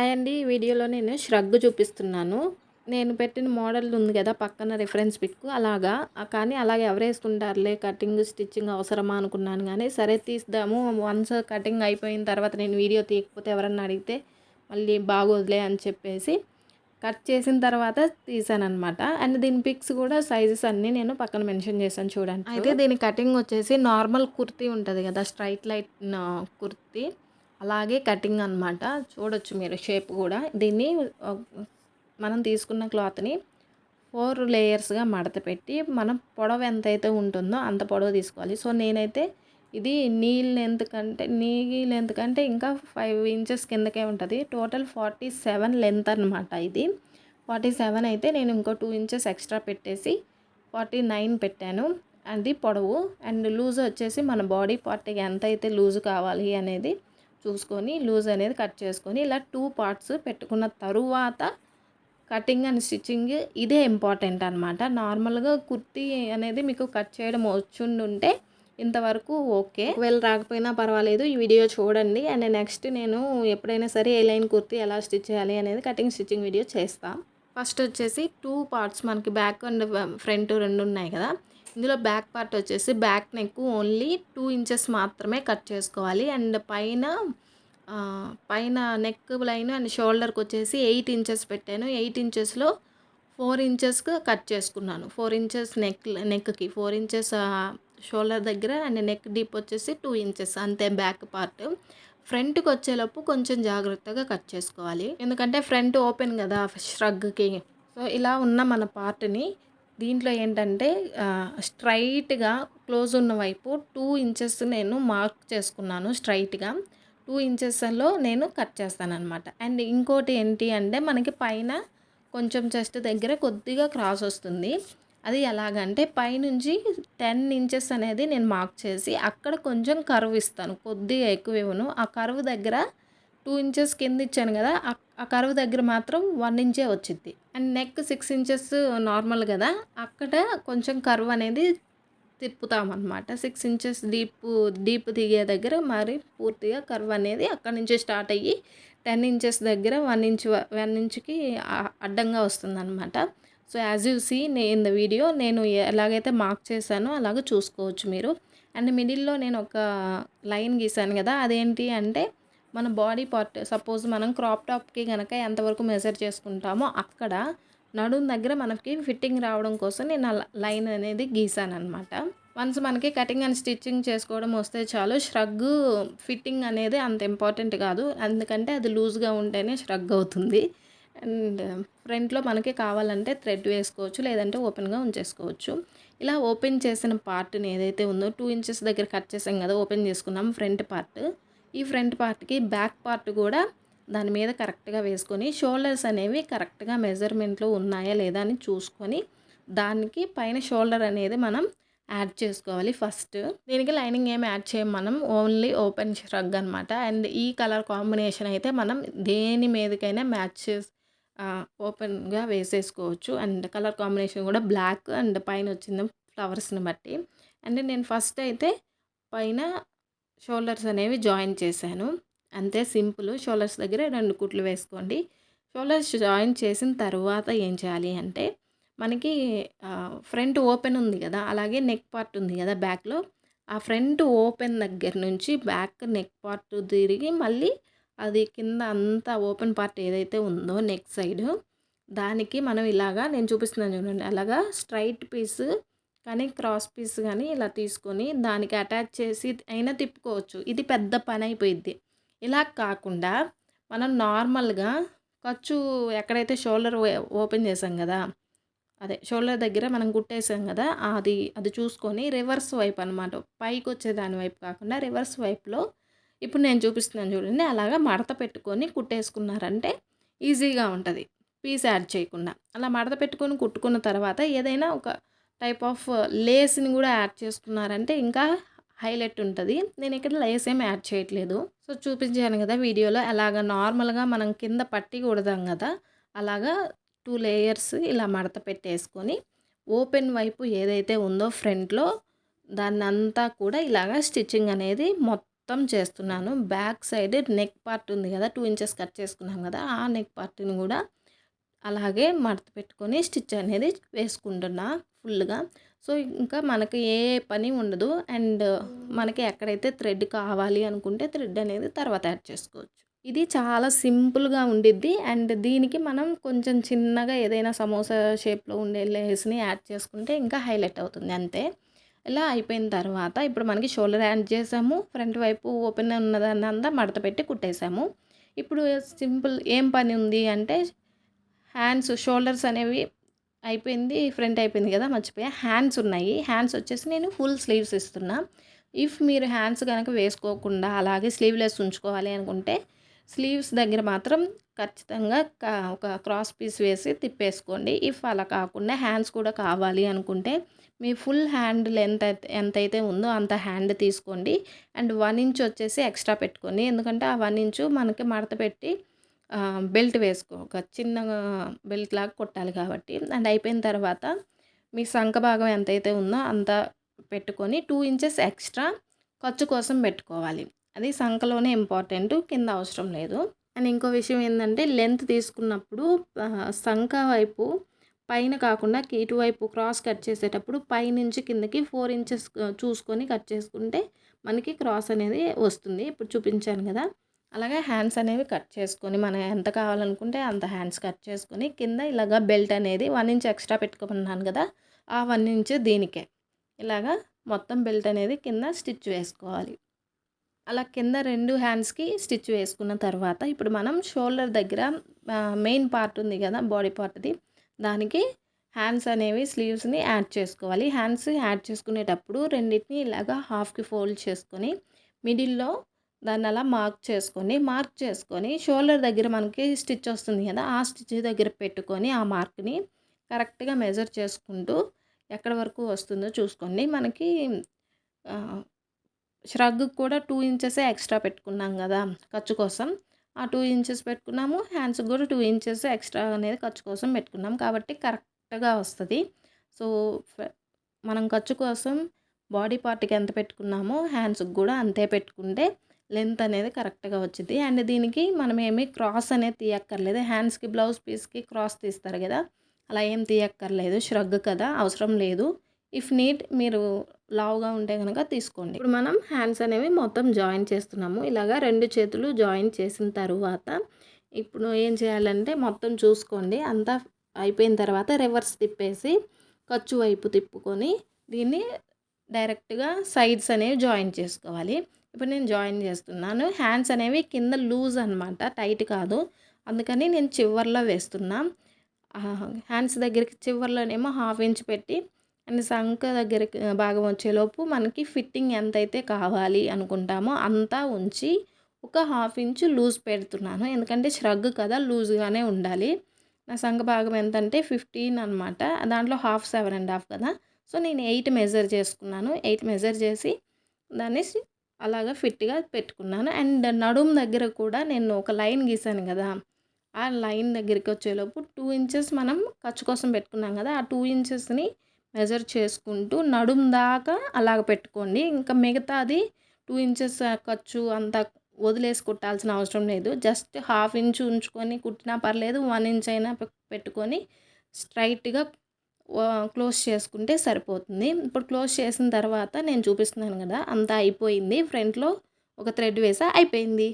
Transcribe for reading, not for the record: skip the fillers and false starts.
Hi అండి. ఈ వీడియోలో నేను ష్రగ్ చూపిస్తున్నాను. నేను పెట్టిన మోడల్ ఉంది కదా పక్కన రిఫరెన్స్ పిక్ అలాగా. కానీ అలాగే ఎవరేసుకుంటారులే కటింగ్, స్టిచ్చింగ్ అవసరమా అనుకున్నాను గానీ, సరే తీద్దాము. వన్స్ కటింగ్ అయిపోయిన తర్వాత నేను వీడియో తీయకపోతే ఎవరన్నా అడిగితే మళ్ళీ బాగోదులే అని చెప్పేసి కట్ చేసిన తర్వాత తీసాననమాట. అండ్ దీని పిక్స్ కూడా సైజెస్ అన్నీ నేను పక్కన మెన్షన్ చేశాను చూడండి. అయితే దీని కటింగ్ వచ్చేసి నార్మల్ కుర్తీ ఉంటుంది కదా, స్ట్రైట్ లైట్ కుర్తీ అలాగే కటింగ్ అనమాట. చూడొచ్చు మీరు షేప్ కూడా. దీన్ని మనం తీసుకున్న క్లాత్ని 4 లేయర్స్గా మడత పెట్టి మనం పొడవు ఎంతైతే ఉంటుందో అంత పొడవు తీసుకోవాలి. సో నేనైతే ఇది నీ లెంత్ కంటే ఇంకా 5 ఇంచెస్ కిందకే ఉంటుంది. టోటల్ 47 లెంత్ అనమాట. ఇది 47 అయితే నేను ఇంకో 2 ఇంచెస్ ఎక్స్ట్రా పెట్టేసి 49 పెట్టాను. అది పొడవు. అండ్ లూజ్ వచ్చేసి మన బాడీ పార్ట్కి ఎంత అయితే లూజ్ కావాలి అనేది చూసుకొని లూజ్ అనేది కట్ చేసుకొని ఇలా 2 పార్ట్స్ పెట్టుకున్న తరువాత కటింగ్ అండ్ స్టిచ్చింగ్ ఇదే ఇంపార్టెంట్ అనమాట. నార్మల్గా కుర్తీ అనేది మీకు కట్ చేయడం వచ్చుండుంటే ఇంతవరకు ఓకే, ఒకవేళ రాకపోయినా పర్వాలేదు, ఈ వీడియో చూడండి. అండ్ నెక్స్ట్ నేను ఎప్పుడైనా సరే ఏ లైన్ కుర్తీ ఎలా స్టిచ్ చేయాలి అనేది కటింగ్ స్టిచ్చింగ్ వీడియో చేస్తాను. ఫస్ట్ వచ్చేసి 2 పార్ట్స్ మనకి బ్యాక్ అండ్ ఫ్రంట్ రెండు ఉన్నాయి కదా. ఇందులో బ్యాక్ పార్ట్ వచ్చేసి బ్యాక్ నెక్ ఓన్లీ 2 ఇంచెస్ మాత్రమే కట్ చేసుకోవాలి. అండ్ పైన నెక్ లైన్ అండ్ షోల్డర్కి వచ్చేసి 8 ఇంచెస్ పెట్టాను. 8 ఇంచెస్లో 4 ఇంచెస్కి కట్ చేసుకున్నాను. 4 ఇంచెస్ నెక్కి 4 ఇంచెస్ షోల్డర్ దగ్గర అండ్ నెక్ డీప్ వచ్చేసి 2 ఇంచెస్ అంతే బ్యాక్ పార్ట్. ఫ్రంట్కి వచ్చేలోపు కొంచెం జాగ్రత్తగా కట్ చేసుకోవాలి, ఎందుకంటే ఫ్రంట్ ఓపెన్ కదా ష్రగ్కి. సో ఇలా ఉన్న మన పార్ట్ని దీంట్లో ఏంటంటే స్ట్రైట్గా క్లోజ్ ఉన్న వైపు 2 ఇంచెస్ నేను మార్క్ చేసుకున్నాను. స్ట్రైట్గా 2 ఇంచెస్లో నేను కట్ చేస్తాను అనమాట. అండ్ ఇంకోటి ఏంటి అంటే మనకి పైన కొంచెం చెస్ట్ దగ్గర కొద్దిగా క్రాస్ వస్తుంది. అది ఎలాగంటే పైనుంచి 10 ఇంచెస్ అనేది నేను మార్క్ చేసి అక్కడ కొంచెం కర్వ్ ఇస్తాను, కొద్దిగా ఎక్కువ ఇవ్వను. ఆ కర్వ్ దగ్గర 2 ఇంచెస్ కింద ఇచ్చాను కదా, ఆ కర్వ్ దగ్గర మాత్రం 1 ఇంచే వచ్చింది. అండ్ నెక్ 6 ఇంచెస్ నార్మల్ కదా, అక్కడ కొంచెం కర్వ్ అనేది తిప్పుతామన్నమాట. 6 ఇంచెస్ డీప్ దిగే దగ్గర మరి పూర్తిగా కర్వ్ అనేది అక్కడ నుంచి స్టార్ట్ అయ్యి 10 ఇంచెస్ దగ్గర 1 ఇంచ్కి అడ్డంగా వస్తుందన్నమాట. So as you see in the video నేను ఎలాగైతే మార్క్ చేశానో అలాగ చూసుకోవచ్చు మీరు. అండ్ మిడిల్లో నేను ఒక లైన్ గీసాను కదా, అదేంటి అంటే మన బాడీ పార్ట్ సపోజ్ మనం క్రాప్ టాప్కి కనుక ఎంతవరకు మెజర్ చేసుకుంటామో అక్కడ నడుం దగ్గర మనకి ఫిట్టింగ్ రావడం కోసం నేను ఆ లైన్ అనేది గీసాను అనమాట. వన్స్ మనకి కటింగ్ అండ్ స్టిచ్చింగ్ చేసుకోవడం వస్తే చాలు. ష్రగ్ ఫిట్టింగ్ అనేది అంత ఇంపార్టెంట్ కాదు, ఎందుకంటే అది లూజ్గా ఉంటేనే ష్రగ్ అవుతుంది. అండ్ ఫ్రంట్లో మనకి కావాలంటే థ్రెడ్ వేసుకోవచ్చు, లేదంటే ఓపెన్గా ఉంచేసుకోవచ్చు. ఇలా ఓపెన్ చేసిన పార్ట్ని ఏదైతే ఉందో 2 ఇంచెస్ దగ్గర కట్ చేసాం కదా, ఓపెన్ చేసుకున్నాం ఫ్రంట్ పార్ట్. ఈ ఫ్రంట్ పార్ట్కి బ్యాక్ పార్ట్ కూడా దాని మీద కరెక్ట్గా వేసుకొని షోల్డర్స్ అనేవి కరెక్ట్గా మెజర్మెంట్లో ఉన్నాయా లేదా అని చూసుకొని దానికి పైన షోల్డర్ అనేది మనం యాడ్ చేసుకోవాలి ఫస్ట్. దీనికి లైనింగ్ ఏమి యాడ్ చేయం మనం, ఓన్లీ ఓపెన్ ష్రగ్ అనమాట. అండ్ ఈ కలర్ కాంబినేషన్ అయితే మనం దేని మీదకైనా మ్యాచ్ చేసి ఓపెన్గా వేసేసుకోవచ్చు. అండ్ కలర్ కాంబినేషన్ కూడా బ్లాక్ అండ్ పైన వచ్చింది ఫ్లవర్స్ని బట్టి. అండ్ నేను ఫస్ట్ అయితే పైన షోల్డర్స్ అనేవి జాయిన్ చేశాను, అంతే సింపుల్. షోల్డర్స్ దగ్గర 2 కుట్లు వేసుకోండి. షోల్డర్స్ జాయిన్ చేసిన తర్వాత ఏం చేయాలి అంటే మనకి ఫ్రంట్ ఓపెన్ ఉంది కదా, అలాగే నెక్ పార్ట్ ఉంది కదా బ్యాక్లో. ఆ ఫ్రంట్ ఓపెన్ దగ్గర నుంచి బ్యాక్ నెక్ పార్ట్ తిరిగి మళ్ళీ అది కింద అంతా ఓపెన్ పార్ట్ ఏదైతే ఉందో నెక్ సైడ్, దానికి మనం ఇలాగా నేను చూపిస్తున్నాను చూడండి, అలాగా స్ట్రైట్ పీస్ కానీ క్రాస్ పీస్ కానీ ఇలా తీసుకొని దానికి అటాచ్ చేసి అయినా తిప్పుకోవచ్చు. ఇది పెద్ద పని అయిపోయిద్ది. ఇలా కాకుండా మనం నార్మల్గా ఖర్చు ఎక్కడైతే షోల్డర్ ఓపెన్ చేసాం కదా, అదే షోల్డర్ దగ్గర మనం కుట్టేసాం కదా, అది చూసుకొని రివర్స్ వైపు అనమాట, పైకి వచ్చే దాని వైపు కాకుండా రివర్స్ వైపులో ఇప్పుడు నేను చూపిస్తున్నాను చూడండి, అలాగా మడత పెట్టుకొని కుట్టేసుకున్నారంటే ఈజీగా ఉంటుంది పీస్ యాడ్ చేయకుండా. అలా మడత పెట్టుకొని కుట్టుకున్న తర్వాత ఏదైనా ఒక టైప్ ఆఫ్ లేస్ని కూడా యాడ్ చేసుకున్నారంటే ఇంకా హైలైట్ ఉంటుంది. నేను ఇక్కడ లేస్ ఏం యాడ్ చేయట్లేదు. సో చూపించాను కదా వీడియోలో, అలాగా నార్మల్గా మనం కింద పట్టి కుడదాం కదా, అలాగా 2 లేయర్స్ ఇలా మడత పెట్టేసుకొని ఓపెన్ వైపు ఏదైతే ఉందో ఫ్రంట్లో దాన్ని అంతా కూడా ఇలాగా స్టిచ్చింగ్ అనేది మొత్తం మొత్తం చేస్తున్నాను. బ్యాక్ సైడ్ నెక్ పార్ట్ ఉంది కదా, 2 ఇంచెస్ కట్ చేసుకున్నాం కదా, ఆ నెక్ పార్ట్‌ని కూడా అలాగే మడత పెట్టుకొని స్టిచ్ అనేది వేసుకుంటున్నా ఫుల్‌గా. సో, ఇంకా మనకి ఏ పని ఉండదు. అండ్ మనకి ఎక్కడైతే థ్రెడ్ కావాలి అనుకుంటే థ్రెడ్ అనేది తర్వాత యాడ్ చేసుకోవచ్చు. ఇది చాలా సింపుల్‌గా ఉండిద్ది. అండ్ దీనికి మనం కొంచెం చిన్నగా ఏదైనా సమోసా షేప్‌లో ఉండే లేస్‌ని యాడ్ చేసుకుంటే ఇంకా హైలైట్ అవుతుంది అంతే. ఇలా అయిపోయిన తర్వాత ఇప్పుడు మనకి షోల్డర్ యాడ్ చేసాము. ఫ్రంట్ వైపు ఓపెన్ ఉన్నదాన్నంతా మడత పెట్టి కుట్టేసాము. ఇప్పుడు సింపుల్ ఏం పని ఉంది అంటే షోల్డర్స్ అనేవి అయిపోయింది. ఫ్రంట్ అయిపోయింది కదా, మర్చిపోయా. హ్యాండ్స్ ఉన్నాయి. హ్యాండ్స్ వచ్చేసి నేను ఫుల్ స్లీవ్స్ ఇస్తున్నా. ఇఫ్ మీరు హ్యాండ్స్ గనక వేసుకోకుండా అలాగే స్లీవ్‌లెస్ ఉంచుకోవాలి అనుకుంటే స్లీవ్స్ దగ్గర మాత్రం ఖచ్చితంగా ఒక క్రాస్ పీస్ వేసి తిప్పేసుకోండి. ఇఫ్ అలా కాకుండా హ్యాండ్స్ కూడా కావాలి అనుకుంటే మీ ఫుల్ హ్యాండ్ లెంత్ ఎంతైతే ఉందో అంత హ్యాండ్ తీసుకోండి. అండ్ 1 ఇంచ్ వచ్చేసి ఎక్స్ట్రా పెట్టుకోండి. ఎందుకంటే ఆ 1 ఇంచు మనకి మడత పెట్టి బెల్ట్ ఒక చిన్నగా బెల్ట్ లాగా కొట్టాలి కాబట్టి. అండ్ అయిపోయిన తర్వాత మీ సంక భాగం ఎంతైతే ఉందో అంత పెట్టుకొని 2 ఇంచెస్ ఎక్స్ట్రా ఖర్చు కోసం పెట్టుకోవాలి. అది సంకలోనే ఇంపార్టెంట్, కింద అవసరం లేదు. అండ్ ఇంకో విషయం ఏంటంటే లెంత్ తీసుకున్నప్పుడు సంక వైపు పైన కాకుండా ఇటువైపు క్రాస్ కట్ చేసేటప్పుడు పైనుంచి కిందకి 4 ఇంచెస్ చూసుకొని కట్ చేసుకుంటే మనకి క్రాస్ అనేది వస్తుంది. ఇప్పుడు చూపించాను కదా, అలాగే హ్యాండ్స్ అనేవి కట్ చేసుకొని మనం ఎంత కావాలనుకుంటే అంత హ్యాండ్స్ కట్ చేసుకొని కింద ఇలాగా బెల్ట్ అనేది 1 ఇంచ్ ఎక్స్ట్రా పెట్టుకోమన్నాను కదా, ఆ 1 ఇంచ్ దీనికే ఇలాగా మొత్తం బెల్ట్ అనేది కింద స్టిచ్ వేసుకోవాలి. అలా కింద 2 హ్యాండ్స్‌కి స్టిచ్ వేసుకున్న తర్వాత ఇప్పుడు మనం షోల్డర్ దగ్గర మెయిన్ పార్ట్ ఉంది కదా, బాడీ పార్ట్‌ది, దానికి హ్యాండ్స్ అనేవి స్లీవ్స్‌ని యాడ్ చేసుకోవాలి. హ్యాండ్స్ యాడ్ చేసుకునేటప్పుడు రెండిటిని ఇలాగా హాఫ్‌కి ఫోల్డ్ చేసుకొని మిడిల్‌లో దాన్ని అలా మార్క్ చేసుకొని షోల్డర్ దగ్గర మనకి స్టిచ్ వస్తుంది కదా, ఆ స్టిచ్ దగ్గర పెట్టుకొని ఆ మార్క్‌ని కరెక్ట్‌గా మెజర్ చేసుకుంటూ ఎక్కడి వరకు వస్తుందో చూసుకోండి. మనకి ష్రగ్‌కి కూడా 2 ఇంచెసే ఎక్స్ట్రా పెట్టుకున్నాం కదా ఖర్చు కోసం. ఆ 2 ఇంచెస్ పెట్టుకున్నాము. హ్యాండ్స్‌కి కూడా 2 ఇంచెస్ ఎక్స్ట్రా అనేది ఖర్చు కోసం పెట్టుకున్నాం. కాబట్టి కరెక్ట్‌గా వస్తది. సో, మనం ఖర్చు కోసం బాడీ పార్ట్‌కి ఎంత పెట్టుకున్నామో హ్యాండ్స్‌కి కూడా అంతే పెట్టుకుంటే లెంత్ అనేది కరెక్ట్‌గా వచ్చిద్ది. అండ్ దీనికి మనం ఏమి క్రాస్ అనేది తీయక్కర్లేదు. హ్యాండ్స్‌కి బ్లౌజ్ పీస్‌కి క్రాస్ తీస్తారు కదా, అలా ఏం తీయక్కర్లేదు. ష్రగ్ కదా, అవసరం లేదు. ఇఫ్ నీడ్ మీరు లావుగా ఉంటే గనక తీసుకోండి. ఇప్పుడు మనం హ్యాండ్స్ అనేవి మొత్తం జాయిన్ చేస్తున్నాము. ఇలాగా 2 చేతులు జాయిన్ చేసిన తరువాత ఇప్పుడు ఏం చేయాలంటే మొత్తం చూసుకోండి. అంతా అయిపోయిన తర్వాత రివర్స్ తిప్పేసి ఖర్చు వైపు తిప్పుకొని దీన్ని డైరెక్ట్‌గా సైడ్స్ అనేవి జాయిన్ చేసుకోవాలి. ఇప్పుడు నేను జాయిన్ చేస్తున్నాను. హ్యాండ్స్ అనేవి కింద లూజ్ అనమాట, టైట్ కాదు. అందుకని నేను చివర్లో వేస్తున్నా. హ్యాండ్స్ దగ్గరికి చివర్లోనేమో 1/2 ఇంచ్ పెట్టి అండ్ సంక దగ్గరికి భాగం వచ్చేలోపు మనకి ఫిట్టింగ్ ఎంతైతే కావాలి అనుకుంటామో అంతా ఉంచి ఒక 1/2 ఇంచ్ లూజ్ పెడుతున్నాను. ఎందుకంటే ష్రగ్ కదా, లూజ్‌గానే ఉండాలి. నా సంక భాగం ఎంతంటే 15 అనమాట. దాంట్లో హాఫ్ 7.5 కదా. సో, నేను 8 మెజర్ చేసుకున్నాను. 8 మెజర్ చేసి దాన్ని అలాగా ఫిట్‌గా పెట్టుకున్నాను. అండ్ నడుము దగ్గర కూడా నేను ఒక లైన్ గీసాను కదా, ఆ లైన్ దగ్గరికి వచ్చేలోపు 2 ఇంచెస్ మనం ఖర్చు కోసం పెట్టుకున్నాం కదా, ఆ 2 ఇంచెస్‌ని మెజర్ చేసుకుంటూ నడుము దాకా అలాగ పెట్టుకోండి. ఇంకా మిగతాది 2 ఇంచెస్ ఖర్చు అంతా వదిలేసి కుట్టాల్సిన అవసరం లేదు. జస్ట్ 1/2 ఇంచ్ ఉంచుకొని కుట్టినా పర్లేదు, 1 ఇంచ్ అయినా పెట్టుకొని స్ట్రైట్‌గా క్లోజ్ చేసుకుంటే సరిపోతుంది. ఇప్పుడు క్లోజ్ చేసిన తర్వాత నేను చూపిస్తున్నాను కదా, అంతా అయిపోయింది. ఫ్రంట్‌లో ఒక థ్రెడ్ వేసా, అయిపోయింది.